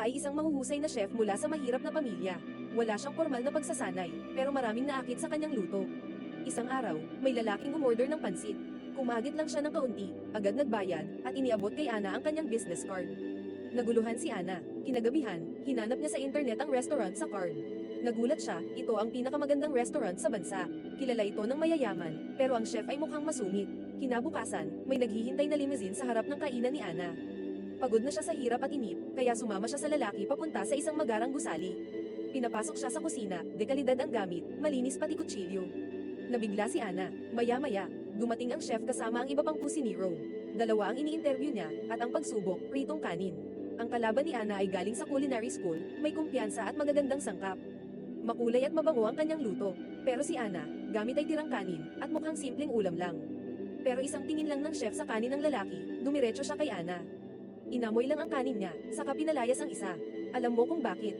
ay isang mahuhusay na chef mula sa mahirap na pamilya. Wala siyang formal na pagsasanay, pero maraming naakit sa kanyang luto. Isang araw, may lalaking umorder ng pansit. Kumagit lang siya ng kaunti, agad nagbayad, at iniabot kay Ana ang kanyang business card. Naguluhan si Ana. Kinagabihan, hinanap niya sa internet ang restaurant sa card. Nagulat siya, ito ang pinakamagandang restaurant sa bansa. Kilala ito ng mayayaman, pero ang chef ay mukhang masungit. Kinabukasan, may naghihintay na limousine sa harap ng kainan ni Ana. Pagod na siya sa hirap at inip, kaya sumama siya sa lalaki papunta sa isang magarang gusali. Pinapasok siya sa kusina, dekalidad ang gamit, malinis pati kutsilyo. Nabigla si Ana. Maya-maya, dumating ang chef kasama ang iba pang kusinero. Dalawa ang ini-interview niya, at ang pagsubok, pritong kanin. Ang kalaban ni Ana ay galing sa culinary school, may kumpiyansa at magagandang sangkap. Makulay at mabango ang kanyang luto. Pero si Ana, gamit ay tirang kanin, at mukhang simpleng ulam lang. Pero isang tingin lang ng chef sa kanin ng lalaki, dumiretso siya kay Ana. Inamoy lang ang kanin niya, saka pinalayas ang isa. Alam mo kung bakit?